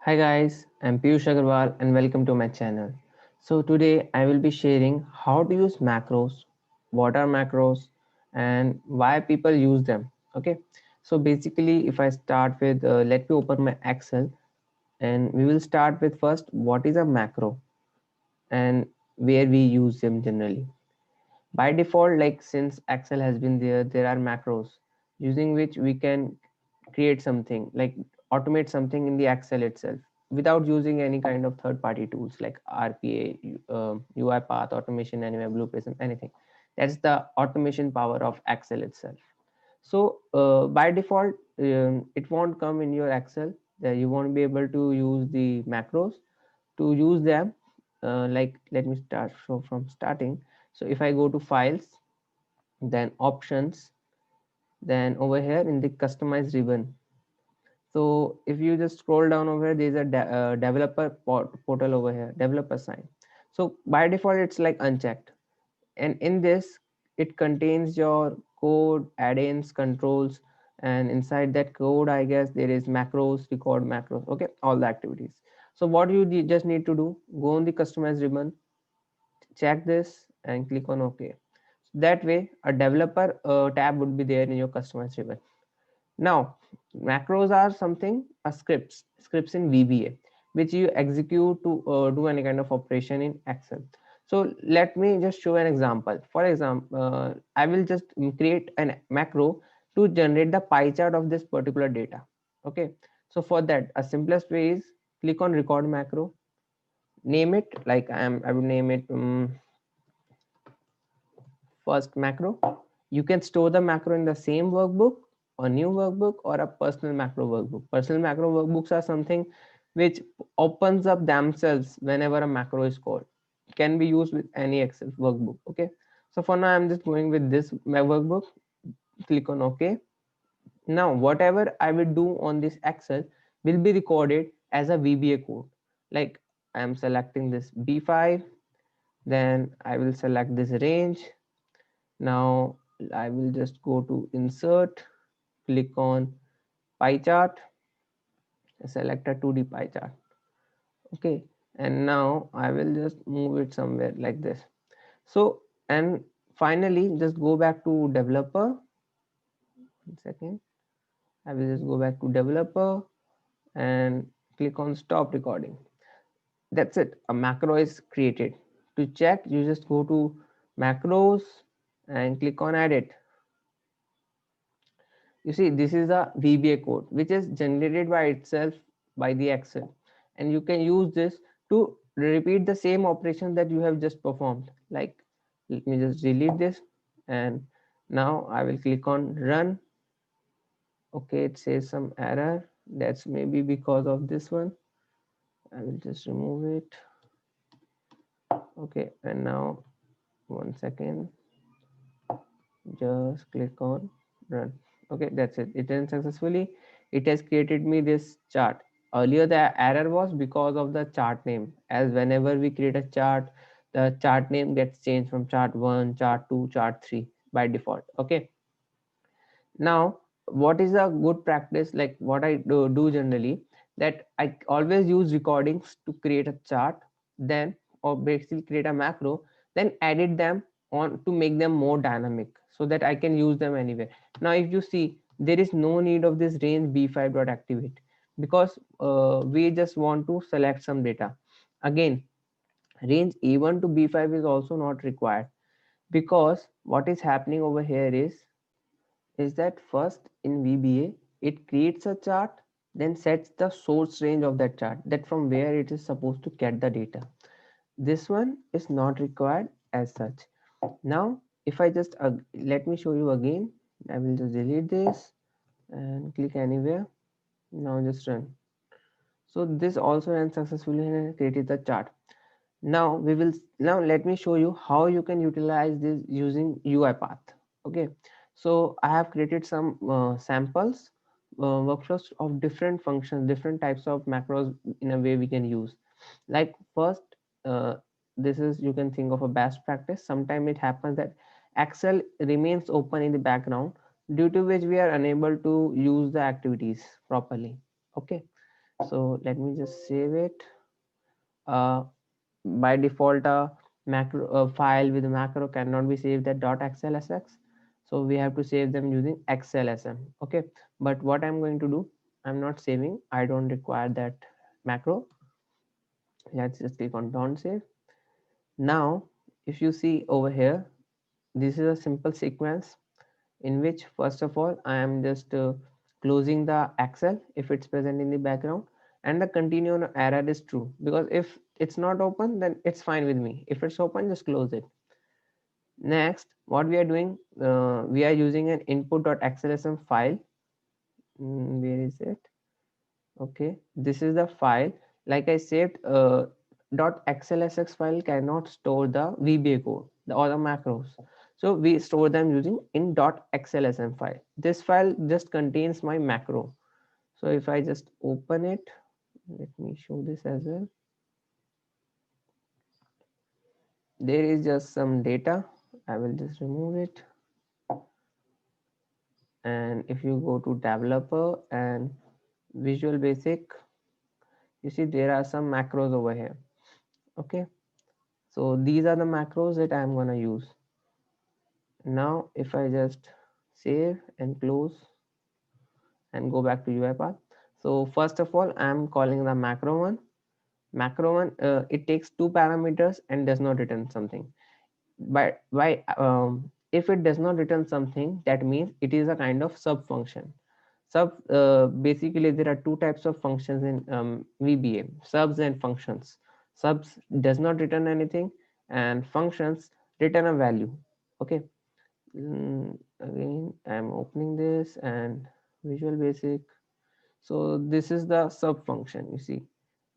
Hi guys, I'm Piyush Agarwal and welcome to my channel. So today I will be sharing how to use macros, what are macros and why people use them. Okay, so basically if I start with, let me open my Excel and we will start with first what is a macro and where we use them generally. By default, like since Excel has been there, there are macros using which we can create something like automate something in the Excel itself without using any kind of third party tools like RPA, UiPath, automation, anywhere, Blue Prism, anything. That's the automation power of Excel itself. So by default, it won't come in your Excel. That you won't be able to use the macros. To use them, like let me start so from starting. So if I go to files, then options, then over here in the customize ribbon. So if you just scroll down over here, there's a developer portal over here, developer sign. So by default, it's like unchecked. And in this, it contains your code, add-ins, controls, and inside that code, I guess there is macros, record macros, okay, all the activities. So what you just need to do, go on the customize ribbon, check this and click on OK. That way, a developer tab would be there in your customize ribbon. Now, macros are something, scripts in VBA, which you execute to do any kind of operation in Excel. So let me just show an example. For example, I will just create an macro to generate the pie chart of this particular data. Okay. So for that, a simplest way is click on record macro, name it like I will name it first macro. You can store the macro in the same workbook, a new workbook, or a personal macro workbook. Personal macro workbooks are something which opens up themselves whenever a macro is called. Can be used with any Excel workbook. Okay. So for now, I'm just going with this my workbook. Click on OK. Now, whatever I will do on this Excel will be recorded as a VBA code. Like I am selecting this B5, then I will select this range. Now I will just go to insert, click on pie chart, select a 2D pie chart. Okay, and now I will just move it somewhere like this. So, and finally, just go back to developer. 1 second. I will just go back to developer and click on stop recording. That's it. A macro is created. To check, you just go to macros and click on edit. You see, this is a VBA code which is generated by itself by the Excel, and you can use this to repeat the same operation that you have just performed. Like, let me just delete this, and now I will click on run. Okay, it says some error. That's maybe because of this one. I will just remove it. Okay, and now 1 second. Just click on run. Okay, that's it. It ran successfully. It has created me this chart. Earlier the error was because of the chart name, as whenever we create a chart, the chart name gets changed from chart 1, chart 2, chart 3 by default. Okay, now what is a good practice, like what I do generally, that I always use recordings to create a chart, then or basically create a macro, then edit them on to make them more dynamic so that I can use them anywhere. Now if you see, there is no need of this range b5 dot activate, because we just want to select some data. Again, range a1 to b5 is also not required, because what is happening over here is that first in VBA, it creates a chart, then sets the source range of that chart, that from where it is supposed to get the data. This one is not required as such. Now, if I just, let me show you again, I will just delete this and click anywhere. Now just run. So this also ran successfully and created the chart. Now let me show you how you can utilize this using UiPath. Okay, so I have created some samples workflows of different functions, different types of macros in a way we can use. Like first, uh, this is, you can think of a best practice. Sometimes it happens that Excel remains open in the background, due to which we are unable to use the activities properly. Okay, So let me just save it. uh, by default, a macro file with a macro cannot be saved at .xlsx, so we have to save them using xlsm. Okay, but what I'm going to do, I'm not saving, I don't require that macro. Let's just click on don't save. Now if you see over here, this is a simple sequence in which first of all I am just closing the Excel if it's present in the background, and the continue on error is true, because if it's not open then it's fine with me. If it's open, just close it. Next, what we are doing, we are using an input.xlsm file. Where is it? Okay, this is the file. Like I said, .xlsx file cannot store the VBA code, the other macros. So we store them using in .xlsm file. This file just contains my macro. So if I just open it, let me show this as well. There is just some data. I will just remove it. And if you go to developer and Visual Basic, you see there are some macros over here. Okay, so these are the macros that I'm gonna use. Now if I just save and close and go back to UiPath, so first of all I'm calling the macro one. It takes two parameters and does not return something. But why, if it does not return something, that means it is a kind of sub function. Basically there are two types of functions in VBA: subs and functions. Subs does not return anything, and functions return a value. Okay. Again I'm opening this and Visual Basic. So this is the sub function, you see,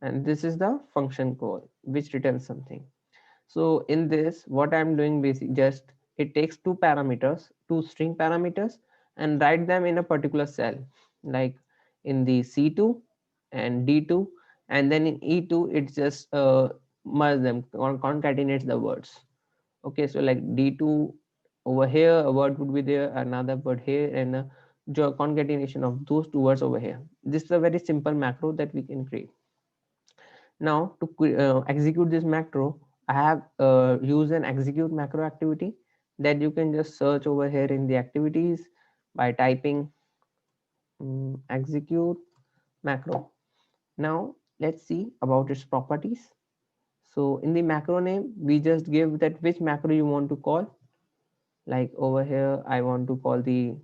and this is the function call which returns something. So in this, what I'm doing basically just, it takes two parameters, two string parameters, and write them in a particular cell, like in the C2 and D2, and then in E2 it just merge them or concatenates the words. Okay, so like D2 over here, a word would be there, another word here, and a concatenation of those two words over here. This is a very simple macro that we can create. Now to execute this macro, I have used an execute macro activity that you can just search over here in the activities by typing execute macro. Now let's see about its properties. So in the macro name, we just give that which macro you want to call. Like over here, I want to call the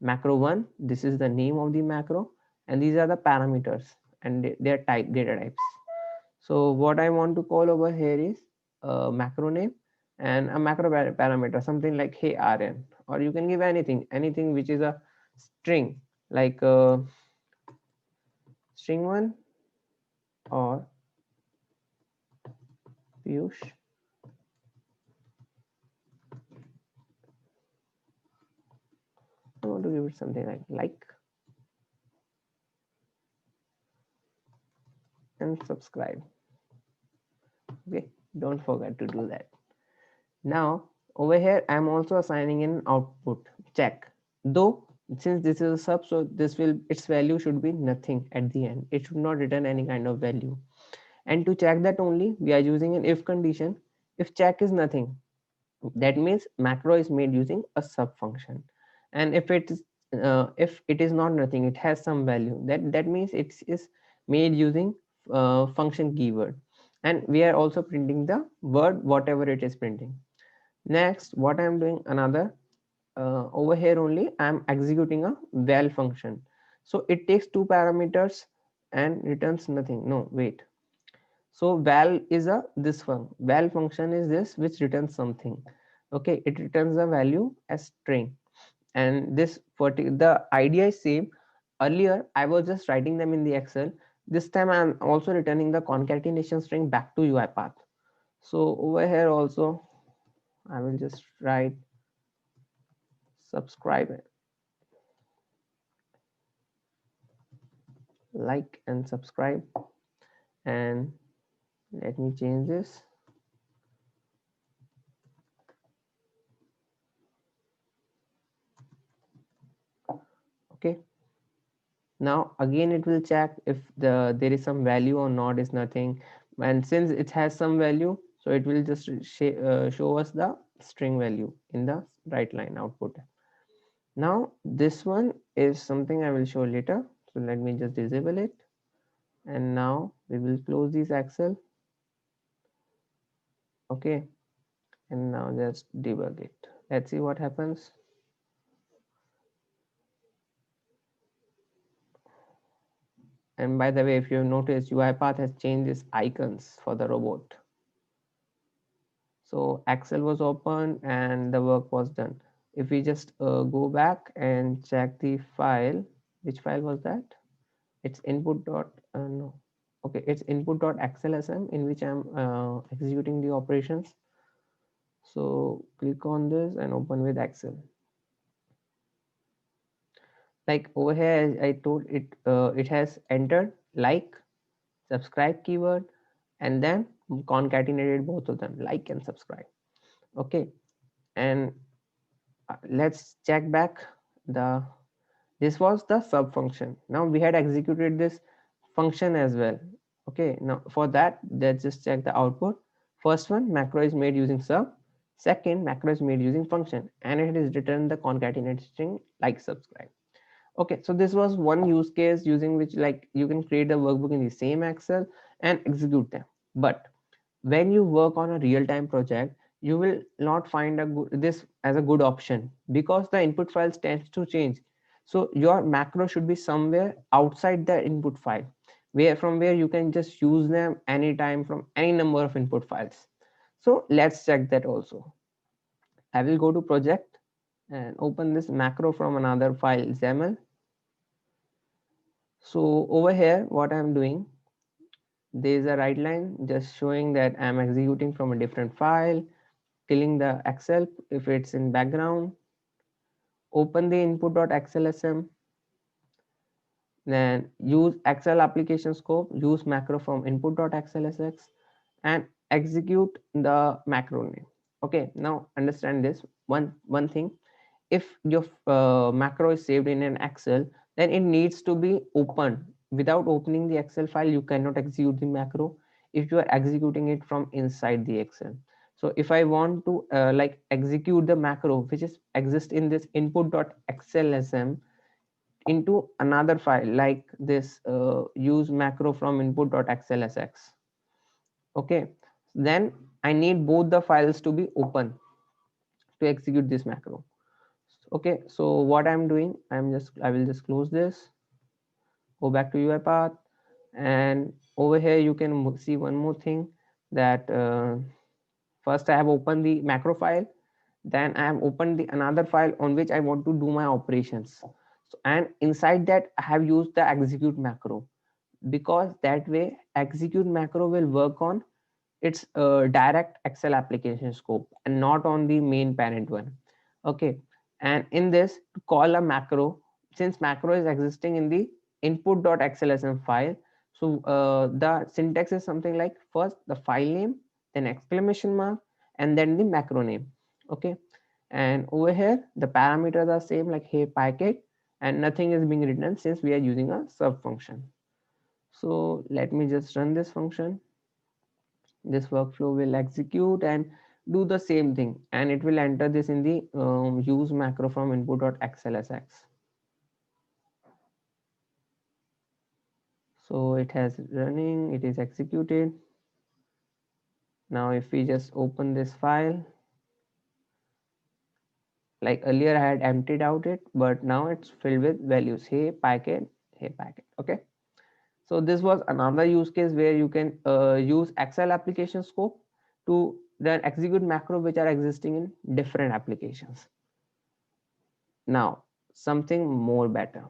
macro one. This is the name of the macro, and these are the parameters and their type, data types. So what I want to call over here is a macro name and a macro parameter, something like hey rn, or you can give anything which is a string, like string one or Piyush. I want to give it something like and subscribe. Okay, don't forget to do that. Now over here I'm also assigning an output check, though since this is a sub, so this will, its value should be nothing at the end. It should not return any kind of value. And to check that only, we are using an if condition. If check is nothing, that means macro is made using a sub function. And if it is not nothing, it has some value, that means it is made using function keyword. And we are also printing the word whatever it is printing. Next, what I'm doing, another over here only I'm executing a val function. So it takes two parameters and returns nothing. No, wait. So val is a this one. Val function is this which returns something. Okay, it returns a value as string. And this the idea is same. Earlier I was just writing them in the Excel. This time I'm also returning the concatenation string back to UiPath. So over here also I will just write subscribe, like and subscribe, and let me change this. Okay, Now again it will check if there is some value or not is nothing, and since it has some value, so it will just show us the string value in the right line output. Now this one is something I will show later, so let me just disable it, and now we will close this Excel. Okay, and now just debug it. Let's see what happens. And by the way, if you notice, UiPath has changed its icons for the robot. So Excel was open and the work was done. If we just go back and check the file, which file was that? It's input dot no. Okay, it's input dot xlsm in which I'm executing the operations. So click on this and open with Excel. Like over here, I told it, it has entered like, subscribe keyword, and then concatenated both of them, like and subscribe. Okay, and let's check back the, this was the sub function. Now we had executed this function as well. Okay, now for that, let's just check the output. First one, macro is made using sub. Second, macro is made using function, and it is returned the concatenated string like subscribe. Okay, so this was one use case using which like you can create a workbook in the same Excel and execute them. But when you work on a real-time project, you will not find this as a good option because the input files tends to change. So your macro should be somewhere outside the input file, where from where you can just use them anytime from any number of input files. So let's check that also. I will go to project and open this macro from another file, XAML. So over here, what I'm doing, there is a write line just showing that I'm executing from a different file, killing the Excel if it's in background, open the input.xlsm, then use Excel application scope, use macro from input.xlsx and execute the macro name. Okay, now understand this one thing. If your macro is saved in an Excel, then it needs to be opened. Without opening the Excel file, you cannot execute the macro if you are executing it from inside the Excel. So if I want to like execute the macro which is exist in this input.xlsm into another file like this, use macro from input.xlsx. Okay, then I need both the files to be open to execute this macro. Okay, so what I'm doing, I will just close this, go back to UiPath, and over here you can see one more thing that first I have opened the macro file, then I have opened the another file on which I want to do my operations. So, and inside that I have used the execute macro, because that way execute macro will work on its direct Excel application scope and not on the main parent one. Okay, and in this, to call a macro, since macro is existing in the input.xlsm file, so the syntax is something like first the file name, then exclamation mark, and then the macro name. Okay, and over here the parameters are same like hey packet, and nothing is being written since we are using a sub function. So let me just run this function. This workflow will execute and do the same thing, and it will enter this in the use macro from input.xlsx. So it has running, it is executed. Now if we just open this file, like earlier I had emptied out it, but now it's filled with values, hey packet, hey packet. Okay, so this was another use case where you can use Excel application scope to then execute macro which are existing in different applications. Now something more better.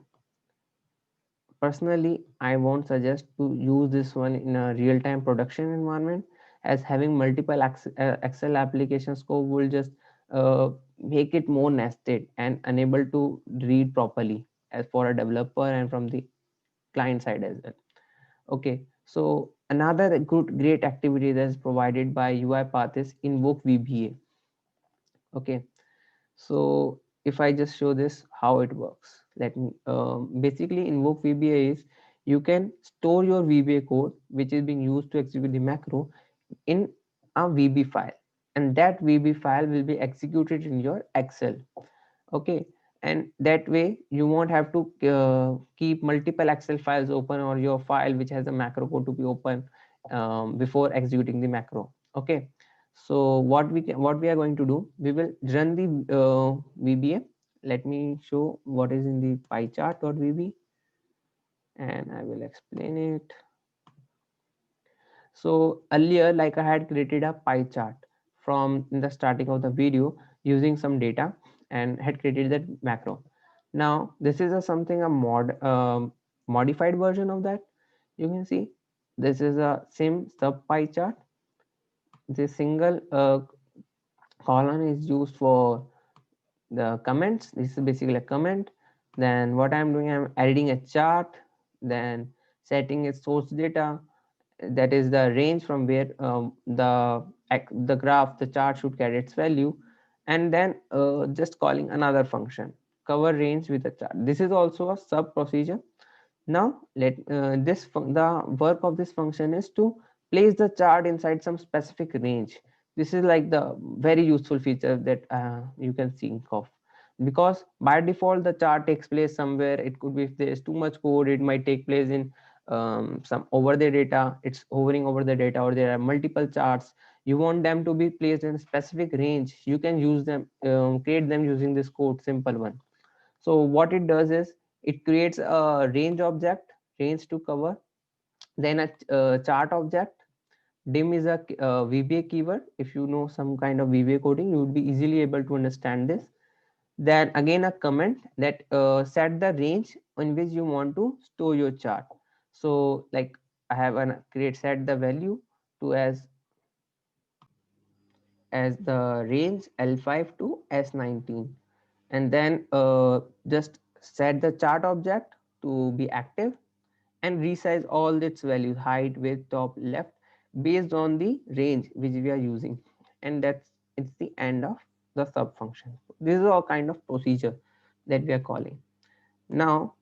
Personally, I won't suggest to use this one in a real-time production environment, as having multiple Excel application scope will just make it more nested and unable to read properly as for a developer and from the client side as well. Okay, so another good great activity that is provided by UiPath is invoke VBA. Okay, so if I just show this how it works, let me basically invoke VBA is you can store your VBA code which is being used to execute the macro in a VB file, and that VB file will be executed in your Excel. Okay, and that way you won't have to keep multiple Excel files open, or your file which has a macro code to be open before executing the macro. Okay, so what we are going to do, we will run the VBA. Let me show what is in the pie chart.vb, and I will explain it. So earlier, like I had created a pie chart from in the starting of the video using some data and had created that macro. Now this is a something a modified version of that. You can see this is a same sub pie chart. The single column is used for the comments. This is basically a comment. Then what I'm doing, I'm adding a chart, then setting its source data, that is the range from where the graph, the chart should carry its value, and then just calling another function cover range with a chart. This is also a sub procedure. Now let the work of this function is to place the chart inside some specific range. This is like the very useful feature that you can think of, because by default the chart takes place somewhere. It could be, if there is too much code, it might take place in some over the data, it's hovering over the data, or there are multiple charts. You want them to be placed in a specific range, you can use them, create them using this code, simple one. So what it does is it creates a range object, range to cover, then a chart object. Dim is a VBA keyword. If you know some kind of VBA coding, you would be easily able to understand this. Then again a comment that set the range in which you want to store your chart. So like I have an create set the value to as the range L5 to S19, and then just set the chart object to be active and resize all its values, height, width, top, left, based on the range which we are using. And that's it's the end of the sub function. This is all kind of procedure that we are calling. Now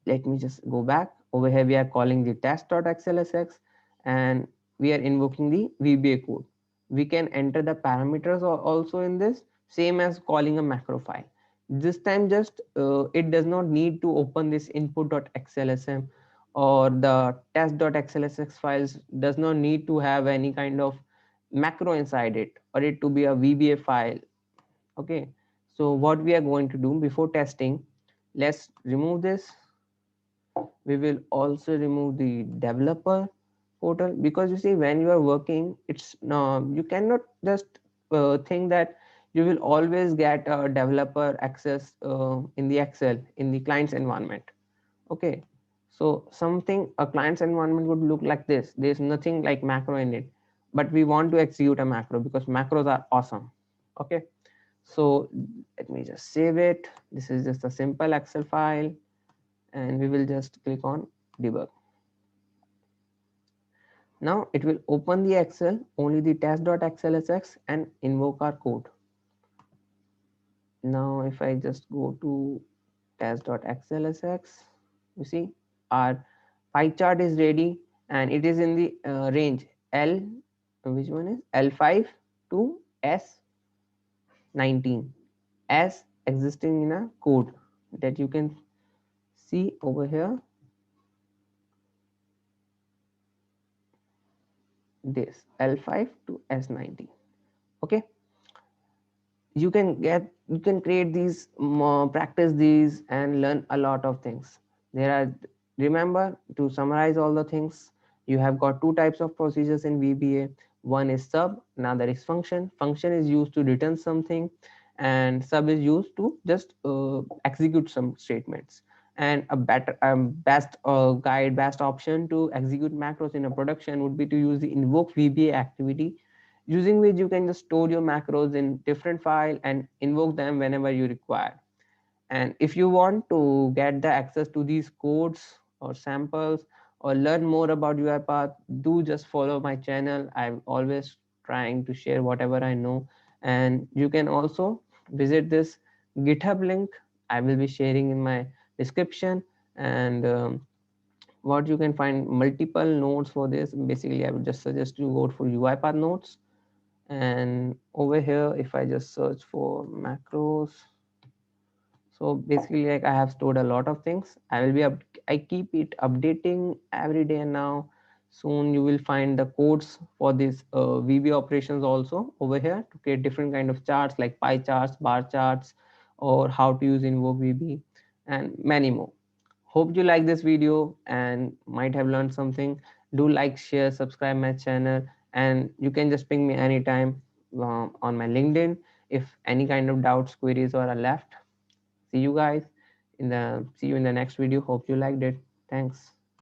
let me just go back. Over here we are calling the test.xlsx, and we are invoking the VBA code. We can enter the parameters also in this, same as calling a macro file. This time just it does not need to open this input.xlsm, or the test.xlsx files does not need to have any kind of macro inside it, or it to be a VBA file. Okay, so what we are going to do before testing, let's remove this. We will also remove the developer portal, because you see when you are working, it's no, you cannot just think that you will always get a developer access in the Excel in the client's environment. Okay, so something a client's environment would look like this. There's nothing like macro in it, but we want to execute a macro because macros are awesome. Okay, so let me just save it. This is just a simple Excel file, and we will just click on debug. Now it will open the Excel, only the test.xlsx, and invoke our code. Now if I just go to test.xlsx, you see our pie chart is ready, and it is in the range L, which one is L5 to S19, as existing in a code that you can see over here. This L5 to S19. Okay, you can create these, practice these, and learn a lot of things. There are, remember to summarize all the things, you have got two types of procedures in VBA. One is sub, another is function. Function is used to return something, and sub is used to just execute some statements. And a better best guide, best option to execute macros in a production would be to use the invoke VBA activity, using which you can just store your macros in different file and invoke them whenever you require. And if you want to get the access to these codes or samples, or learn more about UiPath, do just follow my channel. I'm always trying to share whatever I know. And you can also visit this GitHub link I will be sharing in my description. And what you can find multiple nodes for this. Basically, I would just suggest you go for UiPath nodes. And over here, if I just search for macros, so basically, like I have stored a lot of things. I keep it updating every day. And now soon you will find the codes for this VB operations also over here to create different kind of charts like pie charts, bar charts, or how to use invoke VB, and many more. Hope you like this video and might have learned something. Do like, share, subscribe my channel, and you can just ping me anytime on my LinkedIn if any kind of doubts, queries, or are left. See you guys in the next video. Hope you liked it. Thanks.